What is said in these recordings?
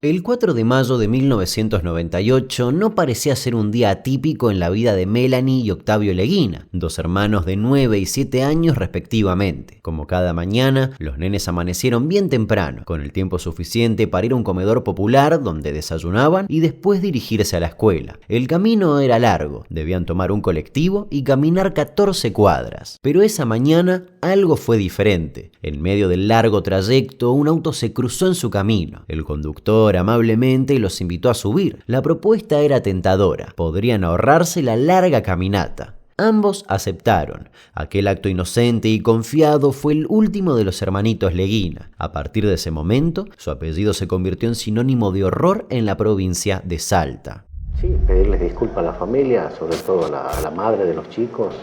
El 4 de mayo de 1998 no parecía ser un día atípico en la vida de Melanie y Octavio Leguina, dos hermanos de 9 y 7 años respectivamente. Como cada mañana, los nenes amanecieron bien temprano, con el tiempo suficiente para ir a un comedor popular donde desayunaban y después dirigirse a la escuela. El camino era largo, debían tomar un colectivo y caminar 14 cuadras. Pero esa mañana algo fue diferente. En medio del largo trayecto, un auto se cruzó en su camino. El conductor amablemente los invitó a subir. La propuesta era tentadora. Podrían ahorrarse la larga caminata. Ambos aceptaron. Aquel acto inocente y confiado fue el último de los hermanitos Leguina. A partir de ese momento, su apellido se convirtió en sinónimo de horror en la provincia de Salta. Sí, pedirles disculpas a la familia, sobre todo a la madre de los chicos.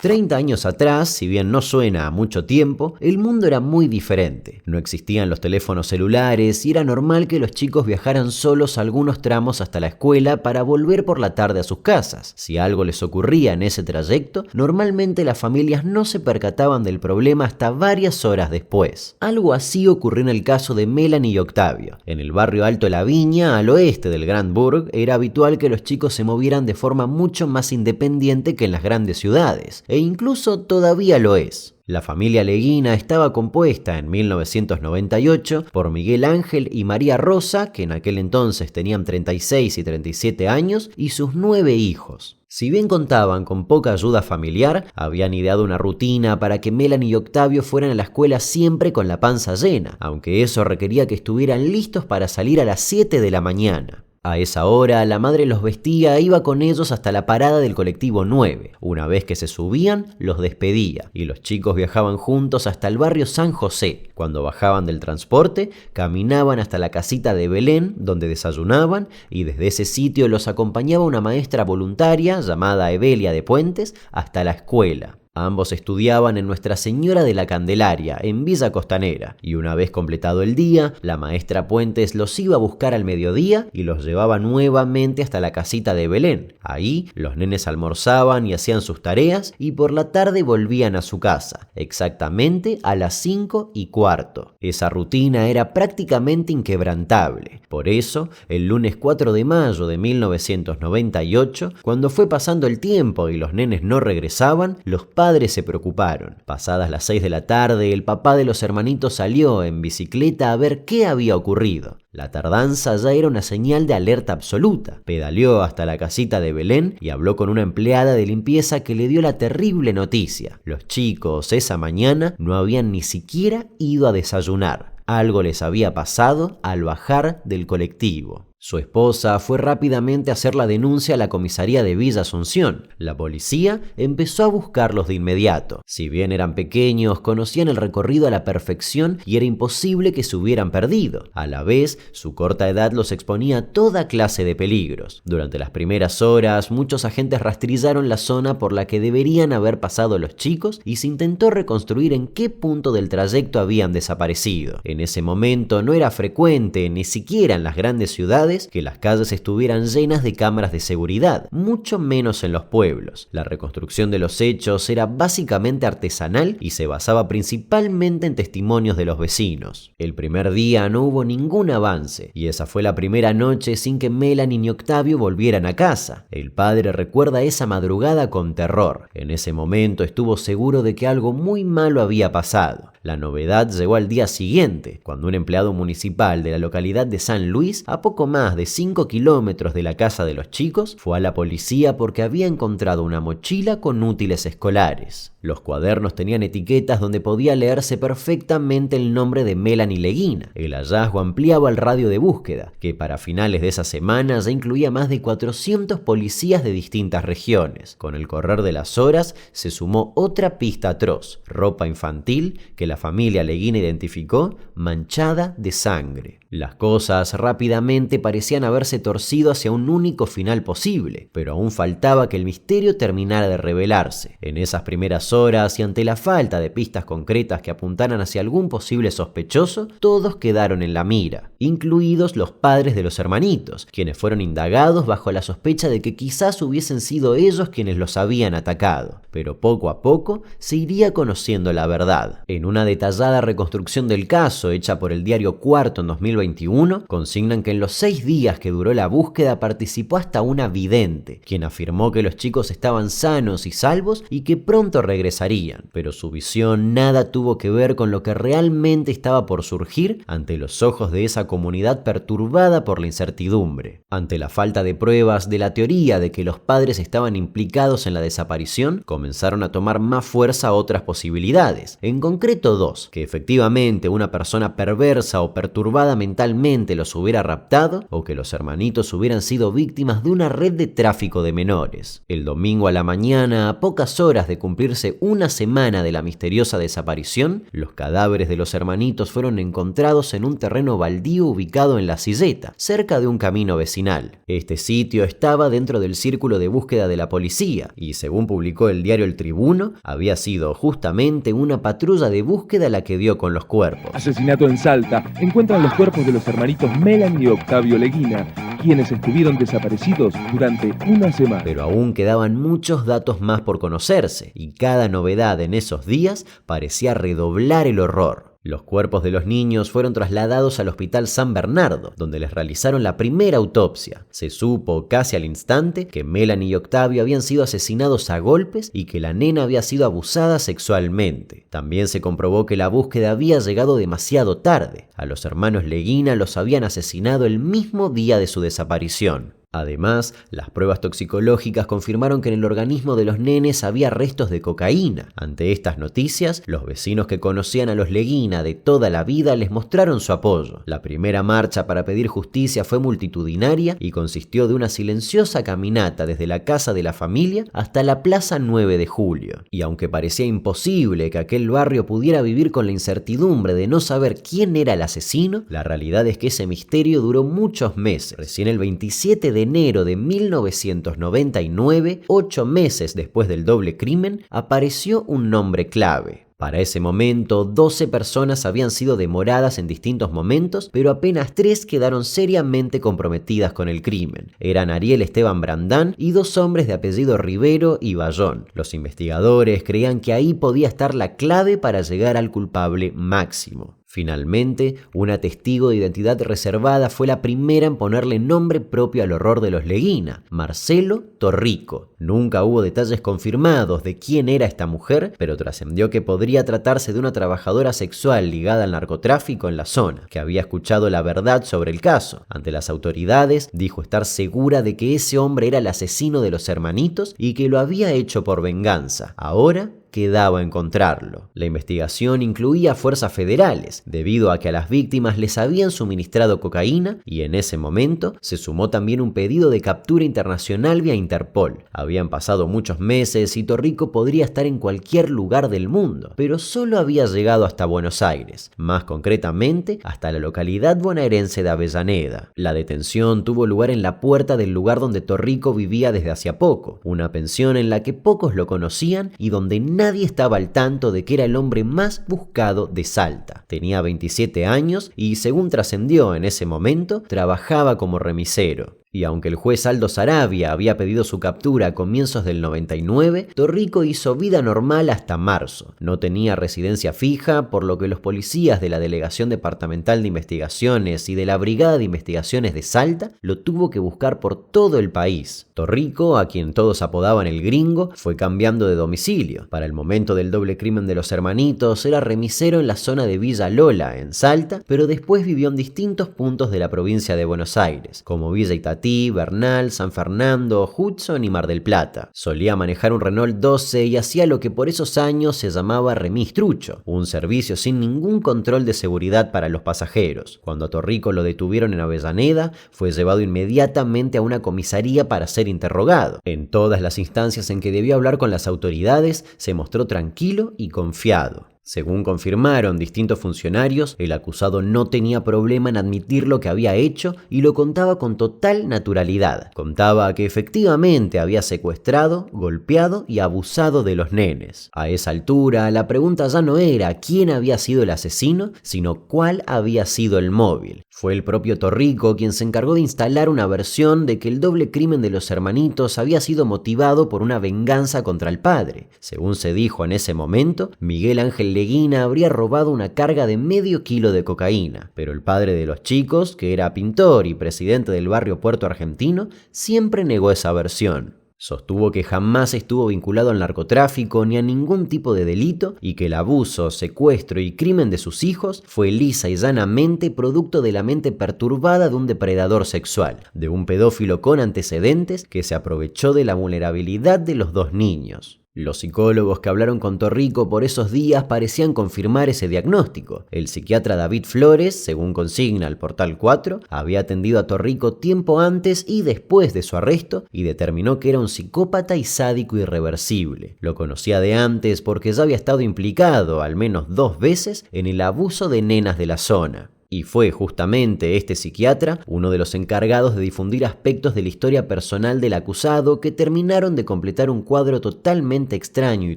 30 años atrás, si bien no suena a mucho tiempo, el mundo era muy diferente. No existían los teléfonos celulares y era normal que los chicos viajaran solos algunos tramos hasta la escuela para volver por la tarde a sus casas. Si algo les ocurría en ese trayecto, normalmente las familias no se percataban del problema hasta varias horas después. Algo así ocurrió en el caso de Melanie y Octavio. En el barrio Alto La Viña, al oeste del Grand Bourg, era habitual que los chicos se movieran de forma mucho más independiente que en las grandes ciudades. E incluso todavía lo es. La familia Leguina estaba compuesta en 1998 por Miguel Ángel y María Rosa, que en aquel entonces tenían 36 y 37 años, y sus 9 hijos. Si bien contaban con poca ayuda familiar, habían ideado una rutina para que Melanie y Octavio fueran a la escuela siempre con la panza llena, aunque eso requería que estuvieran listos para salir a las 7 de la mañana. A esa hora, la madre los vestía e iba con ellos hasta la parada del colectivo 9. Una vez que se subían, los despedía y los chicos viajaban juntos hasta el barrio San José. Cuando bajaban del transporte, caminaban hasta la casita de Belén, donde desayunaban, y desde ese sitio los acompañaba una maestra voluntaria llamada Evelia de Puentes hasta la escuela. Ambos estudiaban en Nuestra Señora de la Candelaria, en Villa Costanera, y una vez completado el día, la maestra Puentes los iba a buscar al mediodía y los llevaba nuevamente hasta la casita de Belén. Ahí, los nenes almorzaban y hacían sus tareas, y por la tarde volvían a su casa, exactamente a las 5:15. Esa rutina era prácticamente inquebrantable. Por eso, el lunes 4 de mayo de 1998, cuando fue pasando el tiempo y los nenes no regresaban, los padres se preocuparon. Pasadas las 6 de la tarde, el papá de los hermanitos salió en bicicleta a ver qué había ocurrido. La tardanza ya era una señal de alerta absoluta. Pedaleó hasta la casita de Belén y habló con una empleada de limpieza que le dio la terrible noticia. Los chicos esa mañana no habían ni siquiera ido a desayunar. Algo les había pasado al bajar del colectivo. Su esposa fue rápidamente a hacer la denuncia a la comisaría de Villa Asunción. La policía empezó a buscarlos de inmediato. Si bien eran pequeños, conocían el recorrido a la perfección y era imposible que se hubieran perdido. A la vez, su corta edad los exponía a toda clase de peligros. Durante las primeras horas, muchos agentes rastrillaron la zona por la que deberían haber pasado los chicos y se intentó reconstruir en qué punto del trayecto habían desaparecido. En ese momento no era frecuente, ni siquiera en las grandes ciudades, que las calles estuvieran llenas de cámaras de seguridad, mucho menos en los pueblos. La reconstrucción de los hechos era básicamente artesanal y se basaba principalmente en testimonios de los vecinos. El primer día no hubo ningún avance y esa fue la primera noche sin que Melanie ni Octavio volvieran a casa. El padre recuerda esa madrugada con terror. En ese momento estuvo seguro de que algo muy malo había pasado. La novedad llegó al día siguiente, cuando un empleado municipal de la localidad de San Luis, a poco más de 5 kilómetros de la casa de los chicos, fue a la policía porque había encontrado una mochila con útiles escolares. Los cuadernos tenían etiquetas donde podía leerse perfectamente el nombre de Melanie Leguina. El hallazgo ampliaba el radio de búsqueda, que para finales de esa semana ya incluía más de 400 policías de distintas regiones. Con el correr de las horas se sumó otra pista atroz: ropa infantil que la familia Leguina identificó manchada de sangre. Las cosas rápidamente parecían haberse torcido hacia un único final posible, pero aún faltaba que el misterio terminara de revelarse. En esas primeras pasadas horas y ante la falta de pistas concretas que apuntaran hacia algún posible sospechoso, todos quedaron en la mira, incluidos los padres de los hermanitos, quienes fueron indagados bajo la sospecha de que quizás hubiesen sido ellos quienes los habían atacado. Pero poco a poco se iría conociendo la verdad. En una detallada reconstrucción del caso hecha por el diario Cuarto en 2021, consignan que en los 6 días que duró la búsqueda participó hasta una vidente, quien afirmó que los chicos estaban sanos y salvos y que pronto regresarían, pero su visión nada tuvo que ver con lo que realmente estaba por surgir ante los ojos de esa comunidad perturbada por la incertidumbre. Ante la falta de pruebas de la teoría de que los padres estaban implicados en la desaparición, comenzaron a tomar más fuerza otras posibilidades, en concreto 2, que efectivamente una persona perversa o perturbada mentalmente los hubiera raptado o que los hermanitos hubieran sido víctimas de una red de tráfico de menores. El domingo a la mañana, a pocas horas de cumplirse una semana de la misteriosa desaparición, los cadáveres de los hermanitos fueron encontrados en un terreno baldío ubicado en La Silleta, cerca de un camino vecinal. Este sitio estaba dentro del círculo de búsqueda de la policía y, según publicó el diario El Tribuno, había sido justamente una patrulla de búsqueda la que dio con los cuerpos. Asesinato en Salta. Encuentran los cuerpos de los hermanitos Melanie y Octavio Leguina, quienes estuvieron desaparecidos durante una semana. Pero aún quedaban muchos datos más por conocerse, y cada novedad en esos días parecía redoblar el horror. Los cuerpos de los niños fueron trasladados al Hospital San Bernardo, donde les realizaron la primera autopsia. Se supo casi al instante que Melanie y Octavio habían sido asesinados a golpes y que la nena había sido abusada sexualmente. También se comprobó que la búsqueda había llegado demasiado tarde. A los hermanos Leguina los habían asesinado el mismo día de su desaparición. Además, las pruebas toxicológicas confirmaron que en el organismo de los nenes había restos de cocaína. Ante estas noticias, los vecinos que conocían a los Leguina de toda la vida les mostraron su apoyo. La primera marcha para pedir justicia fue multitudinaria y consistió de una silenciosa caminata desde la casa de la familia hasta la Plaza 9 de Julio. Y aunque parecía imposible que aquel barrio pudiera vivir con la incertidumbre de no saber quién era el asesino, la realidad es que ese misterio duró muchos meses. Recién el 27 de enero de 1999, 8 meses después del doble crimen, apareció un nombre clave. Para ese momento, 12 personas habían sido demoradas en distintos momentos, pero apenas 3 quedaron seriamente comprometidas con el crimen. Eran Ariel Esteban Brandán y 2 hombres de apellido Rivero y Bayón. Los investigadores creían que ahí podía estar la clave para llegar al culpable máximo. Finalmente, una testigo de identidad reservada fue la primera en ponerle nombre propio al horror de los Leguina, Marcelo Torrico. Nunca hubo detalles confirmados de quién era esta mujer, pero trascendió que podría tratarse de una trabajadora sexual ligada al narcotráfico en la zona, que había escuchado la verdad sobre el caso. Ante las autoridades, dijo estar segura de que ese hombre era el asesino de los hermanitos y que lo había hecho por venganza. Ahora quedaba encontrarlo. La investigación incluía fuerzas federales, debido a que a las víctimas les habían suministrado cocaína y en ese momento se sumó también un pedido de captura internacional vía Interpol. Habían pasado muchos meses y Torrico podría estar en cualquier lugar del mundo, pero solo había llegado hasta Buenos Aires, más concretamente hasta la localidad bonaerense de Avellaneda. La detención tuvo lugar en la puerta del lugar donde Torrico vivía desde hacía poco, una pensión en la que pocos lo conocían y donde nadie estaba al tanto de que era el hombre más buscado de Salta. Tenía 27 años y, según trascendió en ese momento, trabajaba como remisero. Y aunque el juez Aldo Saravia había pedido su captura a comienzos del 99, Torrico hizo vida normal hasta marzo. No tenía residencia fija, por lo que los policías de la Delegación Departamental de Investigaciones y de la Brigada de Investigaciones de Salta lo tuvo que buscar por todo el país. Torrico, a quien todos apodaban el Gringo, fue cambiando de domicilio. Para el momento del doble crimen de los hermanitos, era remisero en la zona de Villa Lola, en Salta, pero después vivió en distintos puntos de la provincia de Buenos Aires, como Villa Itatí, Bernal, San Fernando, Hudson y Mar del Plata. Solía manejar un Renault 12 y hacía lo que por esos años se llamaba remis trucho, un servicio sin ningún control de seguridad para los pasajeros. Cuando a Torrico lo detuvieron en Avellaneda, fue llevado inmediatamente a una comisaría para ser interrogado. En todas las instancias en que debió hablar con las autoridades, se mostró tranquilo y confiado. Según confirmaron distintos funcionarios, el acusado no tenía problema en admitir lo que había hecho y lo contaba con total naturalidad. Contaba que efectivamente había secuestrado, golpeado y abusado de los nenes. A esa altura, la pregunta ya no era quién había sido el asesino, sino cuál había sido el móvil. Fue el propio Torrico quien se encargó de instalar una versión de que el doble crimen de los hermanitos había sido motivado por una venganza contra el padre. Según se dijo en ese momento, Miguel Ángel Leguina habría robado una carga de medio kilo de cocaína, pero el padre de los chicos, que era pintor y presidente del barrio Puerto Argentino, siempre negó esa versión. Sostuvo que jamás estuvo vinculado al narcotráfico ni a ningún tipo de delito y que el abuso, secuestro y crimen de sus hijos fue lisa y llanamente producto de la mente perturbada de un depredador sexual, de un pedófilo con antecedentes que se aprovechó de la vulnerabilidad de los dos niños. Los psicólogos que hablaron con Torrico por esos días parecían confirmar ese diagnóstico. El psiquiatra David Flores, según consigna el Portal 4, había atendido a Torrico tiempo antes y después de su arresto y determinó que era un psicópata y sádico irreversible. Lo conocía de antes porque ya había estado implicado al menos 2 veces en el abuso de nenas de la zona. Y fue justamente este psiquiatra uno de los encargados de difundir aspectos de la historia personal del acusado que terminaron de completar un cuadro totalmente extraño y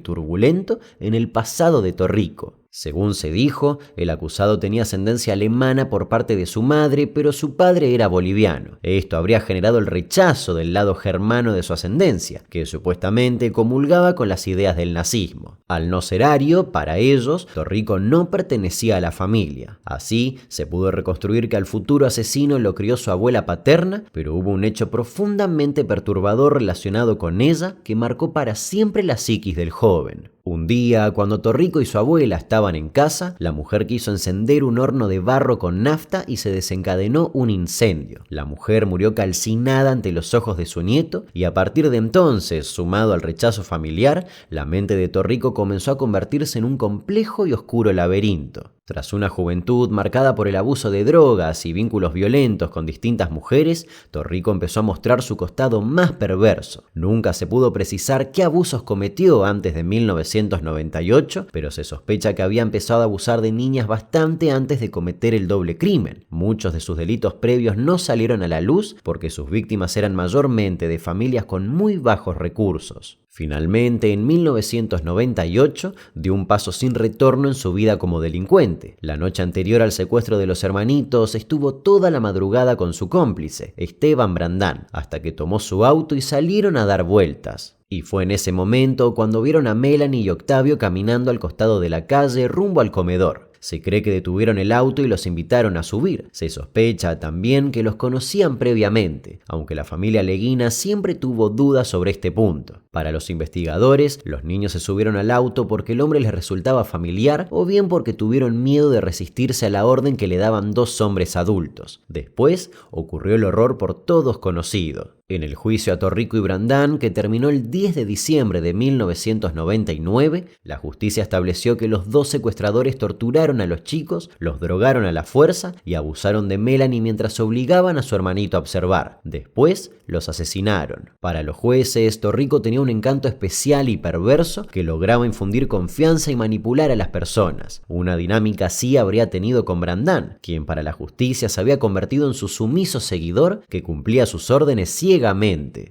turbulento en el pasado de Torrico. Según se dijo, el acusado tenía ascendencia alemana por parte de su madre, pero su padre era boliviano. Esto habría generado el rechazo del lado germano de su ascendencia, que supuestamente comulgaba con las ideas del nazismo. Al no ser ario, para ellos, Torrico no pertenecía a la familia. Así, se pudo reconstruir que al futuro asesino lo crió su abuela paterna, pero hubo un hecho profundamente perturbador relacionado con ella que marcó para siempre la psiquis del joven. Un día, cuando Torrico y su abuela estaban en casa, la mujer quiso encender un horno de barro con nafta y se desencadenó un incendio. La mujer murió calcinada ante los ojos de su nieto y a partir de entonces, sumado al rechazo familiar, la mente de Torrico comenzó a convertirse en un complejo y oscuro laberinto. Tras una juventud marcada por el abuso de drogas y vínculos violentos con distintas mujeres, Torrico empezó a mostrar su costado más perverso. Nunca se pudo precisar qué abusos cometió antes de 1998, pero se sospecha que había empezado a abusar de niñas bastante antes de cometer el doble crimen. Muchos de sus delitos previos no salieron a la luz porque sus víctimas eran mayormente de familias con muy bajos recursos. Finalmente, en 1998, dio un paso sin retorno en su vida como delincuente. La noche anterior al secuestro de los hermanitos, estuvo toda la madrugada con su cómplice, Esteban Brandán, hasta que tomó su auto y salieron a dar vueltas. Y fue en ese momento cuando vieron a Melanie y Octavio caminando al costado de la calle rumbo al comedor. Se cree que detuvieron el auto y los invitaron a subir. Se sospecha también que los conocían previamente, aunque la familia Leguina siempre tuvo dudas sobre este punto. Para los investigadores, los niños se subieron al auto porque el hombre les resultaba familiar o bien porque tuvieron miedo de resistirse a la orden que le daban 2 hombres adultos. Después ocurrió el horror por todos conocido. En el juicio a Torrico y Brandán, que terminó el 10 de diciembre de 1999, la justicia estableció que los 2 secuestradores torturaron a los chicos, los drogaron a la fuerza y abusaron de Melanie mientras obligaban a su hermanito a observar. Después, los asesinaron. Para los jueces, Torrico tenía un encanto especial y perverso que lograba infundir confianza y manipular a las personas. Una dinámica así habría tenido con Brandán, quien para la justicia se había convertido en su sumiso seguidor que cumplía sus órdenes ciegamente.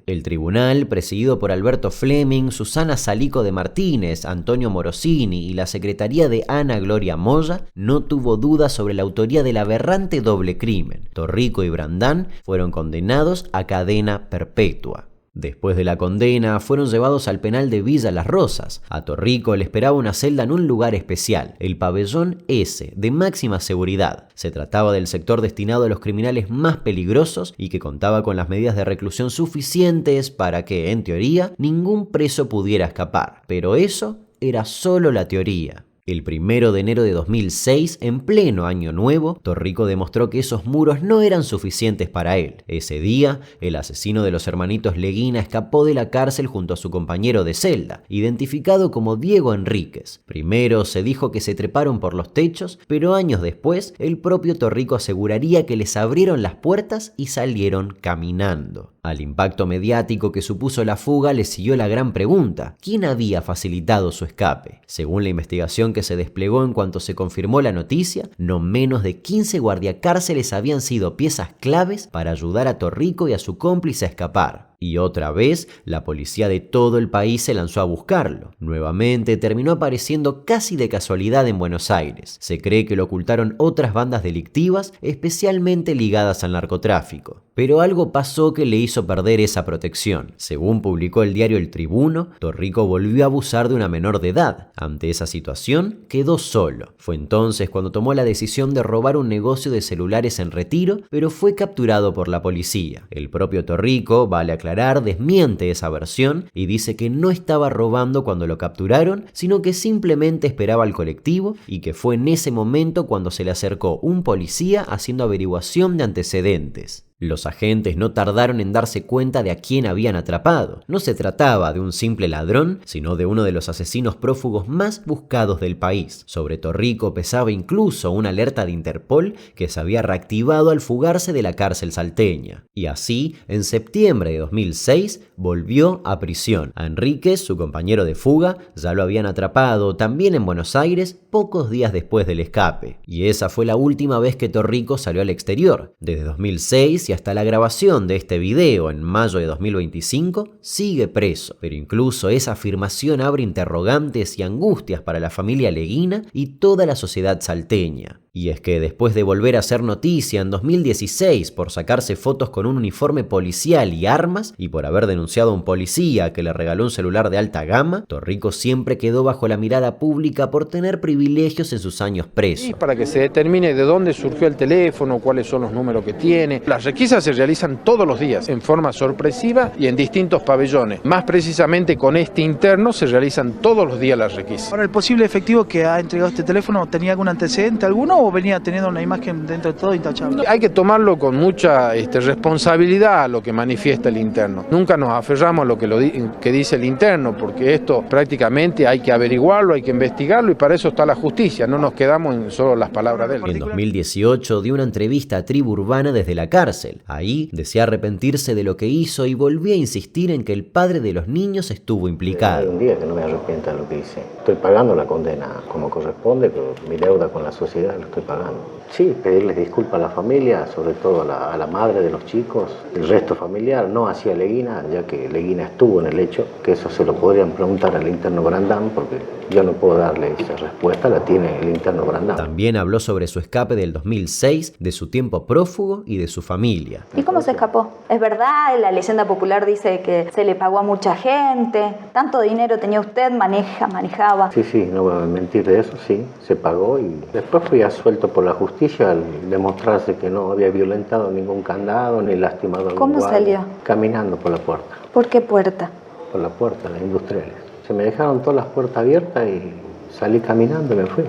El tribunal, presidido por Alberto Fleming, Susana Salico de Martínez, Antonio Morosini y la secretaría de Ana Gloria Moya, no tuvo dudas sobre la autoría del aberrante doble crimen. Torrico y Brandán fueron condenados a cadena perpetua. Después de la condena, fueron llevados al penal de Villa Las Rosas. A Torrico le esperaba una celda en un lugar especial, el pabellón S, de máxima seguridad. Se trataba del sector destinado a los criminales más peligrosos y que contaba con las medidas de reclusión suficientes para que, en teoría, ningún preso pudiera escapar. Pero eso era solo la teoría. El 1 de enero de 2006, en pleno año nuevo, Torrico demostró que esos muros no eran suficientes para él. Ese día, el asesino de los hermanitos Leguina escapó de la cárcel junto a su compañero de celda, identificado como Diego Enríquez. Primero se dijo que se treparon por los techos, pero años después, el propio Torrico aseguraría que les abrieron las puertas y salieron caminando. Al impacto mediático que supuso la fuga le siguió la gran pregunta: ¿quién había facilitado su escape? Según la investigación que se desplegó en cuanto se confirmó la noticia, no menos de 15 guardiacárceles habían sido piezas claves para ayudar a Torrico y a su cómplice a escapar. Y otra vez, la policía de todo el país se lanzó a buscarlo. Nuevamente terminó apareciendo casi de casualidad en Buenos Aires. Se cree que lo ocultaron otras bandas delictivas, especialmente ligadas al narcotráfico. Pero algo pasó que le hizo perder esa protección. Según publicó el diario El Tribuno, Torrico volvió a abusar de una menor de edad. Ante esa situación, quedó solo. Fue entonces cuando tomó la decisión de robar un negocio de celulares en Retiro, pero fue capturado por la policía. El propio Torrico, vale aclarar, desmiente esa versión y dice que no estaba robando cuando lo capturaron, sino que simplemente esperaba al colectivo y que fue en ese momento cuando se le acercó un policía haciendo averiguación de antecedentes. Los agentes no tardaron en darse cuenta de a quién habían atrapado. No se trataba de un simple ladrón, sino de uno de los asesinos prófugos más buscados del país. Sobre Torrico pesaba incluso una alerta de Interpol que se había reactivado al fugarse de la cárcel salteña. Y así, en septiembre de 2006, volvió a prisión. A Enríquez, su compañero de fuga, ya lo habían atrapado también en Buenos Aires pocos días después del escape. Y esa fue la última vez que Torrico salió al exterior. Desde 2006 y hasta la grabación de este video en mayo de 2025, sigue preso. Pero incluso esa afirmación abre interrogantes y angustias para la familia Leguina y toda la sociedad salteña. Y es que después de volver a hacer noticia en 2016 por sacarse fotos con un uniforme policial y armas, y por haber denunciado a un policía que le regaló un celular de alta gama, Torrico siempre quedó bajo la mirada pública por tener privilegios en sus años preso. Y para que se determine de dónde surgió el teléfono, cuáles son los números que tiene. Las requisas se realizan todos los días, en forma sorpresiva y en distintos pabellones. Más precisamente con este interno se realizan todos los días las requisas. Ahora, ¿el posible efectivo que ha entregado este teléfono tenía algún antecedente alguno o venía teniendo una imagen dentro de todo intachable? Hay que tomarlo con mucha responsabilidad a lo que manifiesta el interno. Nunca nos aferramos a lo que dice el interno, porque esto prácticamente hay que averiguarlo, hay que investigarlo y para eso está la justicia. No nos quedamos en solo las palabras de él. En 2018 dio una entrevista a Tribu Urbana desde la cárcel. Ahí decía arrepentirse de lo que hizo y volvía a insistir en que el padre de los niños estuvo implicado. Hay un día que no me arrepienta de lo que hice. Estoy pagando la condena como corresponde, pero mi deuda con la sociedad lo estoy pagando. Sí, pedirles disculpas a la familia, sobre todo a la madre de los chicos, el resto familiar, no hacia Leguina, ya que Leguina estuvo en el hecho, que eso se lo podrían preguntar al interno Brandán, porque yo no puedo darle esa respuesta, la tiene el interno Brandán. También habló sobre su escape del 2006, de su tiempo prófugo y de su familia. ¿Y cómo se escapó? Es verdad, la leyenda popular dice que se le pagó a mucha gente, tanto dinero tenía usted, manejaba. Sí, no voy a mentir de eso, sí, se pagó y después fui absuelto por la justicia al demostrarse que no había violentado ningún candado ni lastimado a ningún ¿Cómo guardia. salió? Caminando por la puerta. ¿Por qué puerta? Por la puerta, las industriales. Se me dejaron todas las puertas abiertas y salí caminando y me fui.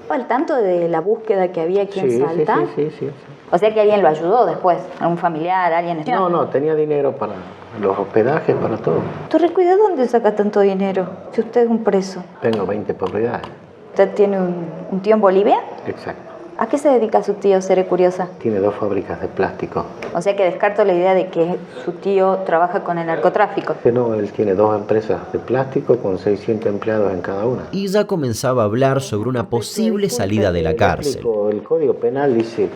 ¿Al tanto de la búsqueda que había aquí en Salta? Sí. O sea que alguien lo ayudó después, algún familiar, alguien... No, tenía dinero para los hospedajes, para todo. Torrico, ¿y de dónde saca tanto dinero? Si usted es un preso. Tengo 20 propiedades. ¿Usted tiene un tío en Bolivia? Exacto. ¿A qué se dedica su tío, seré curiosa? Tiene 2 fábricas de plástico. O sea que descarto la idea de que su tío trabaja con el narcotráfico. No, él tiene 2 empresas de plástico con 600 empleados en cada una. Y ya comenzaba a hablar sobre una posible salida de la cárcel. El Código Penal dice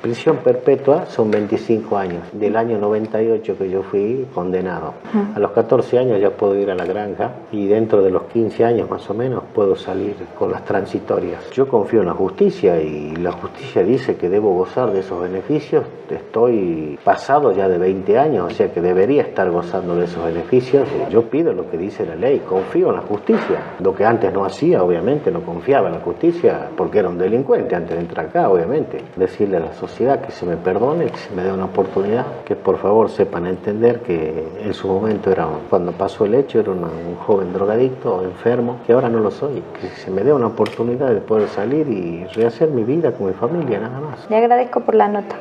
prisión perpetua son 25 años. Del año 98 que yo fui condenado. A los 14 años ya puedo ir a la granja y dentro de los 15 años más o menos puedo salir con las transitorias. Yo confío en la justicia y la justicia dice que debo gozar de esos beneficios. Estoy pasado ya de 20 años, o sea que debería estar gozando de esos beneficios. Yo pido lo que dice la ley, confío en la justicia. Lo que antes no hacía, obviamente, no confiaba en la justicia porque era un delincuente antes de entrar acá, obviamente. Decirle a la sociedad que se me perdone, que se me dé una oportunidad, que por favor sepan entender que en su momento cuando pasó el hecho era un joven drogadicto, enfermo, que ahora no lo soy, que se me dé una oportunidad de poder salir y rehacer mi vida con mi familia, nada más. Le agradezco por la nota.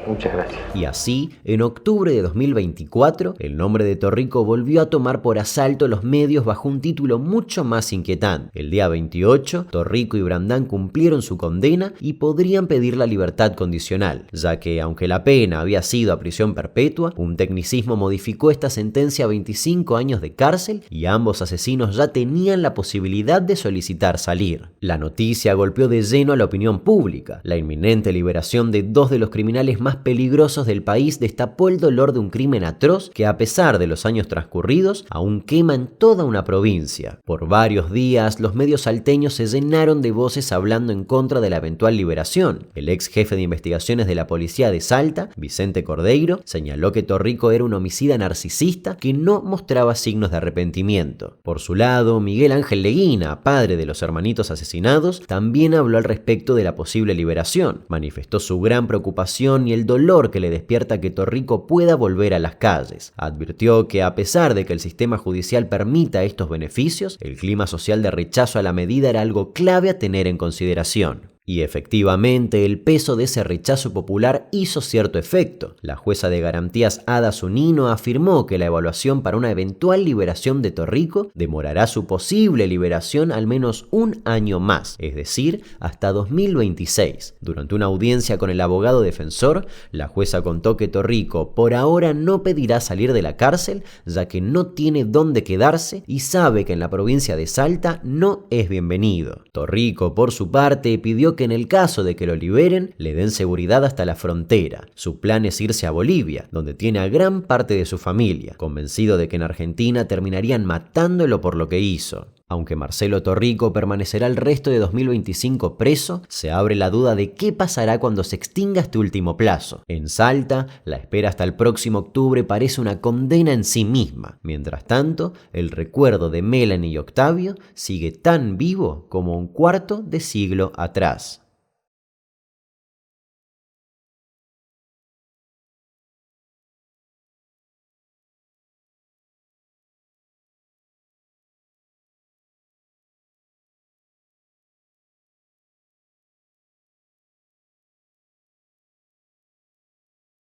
Muchas gracias. Y así, en octubre de 2024, el nombre de Torrico volvió a tomar por asalto los medios bajo un título mucho más inquietante. El día 28, Torrico y Brandán cumplieron su condena y podrían pedir la libertad condicional, ya que, aunque la pena había sido a prisión perpetua, un tecnicismo modificó esta sentencia a 25 años de cárcel y ambos asesinos ya tenían la posibilidad de solicitar salir. La noticia golpeó de lleno a la opinión pública. La inminente liberación de dos de los criminales más peligrosos del país destapó el dolor de un crimen atroz que, a pesar de los años transcurridos, aún quema en toda una provincia. Por varios días, los medios salteños se llenaron de voces hablando en contra de la eventual liberación. El ex jefe de investigaciones de la policía de Salta, Vicente Cordeiro, señaló que Torrico era un homicida narcisista que no mostraba signos de arrepentimiento. Por su lado, Miguel Ángel Leguina, padre de los hermanitos asesinados, también habló al respecto de la posible liberación. Manifestó su gran preocupación y el dolor que le despierta que Torrico pueda volver a las calles. Advirtió que, a pesar de que el sistema judicial permita estos beneficios, el clima social de rechazo a la medida era algo clave a tener en consideración. Y efectivamente, el peso de ese rechazo popular hizo cierto efecto. La jueza de garantías Ada Zunino afirmó que la evaluación para una eventual liberación de Torrico demorará su posible liberación al menos un año más, es decir, hasta 2026. Durante una audiencia con el abogado defensor, la jueza contó que Torrico por ahora no pedirá salir de la cárcel, ya que no tiene dónde quedarse y sabe que en la provincia de Salta no es bienvenido. Torrico, por su parte, pidió que en el caso de que lo liberen, le den seguridad hasta la frontera. Su plan es irse a Bolivia, donde tiene a gran parte de su familia, convencido de que en Argentina terminarían matándolo por lo que hizo. Aunque Marcelo Torrico permanecerá el resto de 2025 preso, se abre la duda de qué pasará cuando se extinga este último plazo. En Salta, la espera hasta el próximo octubre parece una condena en sí misma. Mientras tanto, el recuerdo de Melanie y Octavio sigue tan vivo como un cuarto de siglo atrás.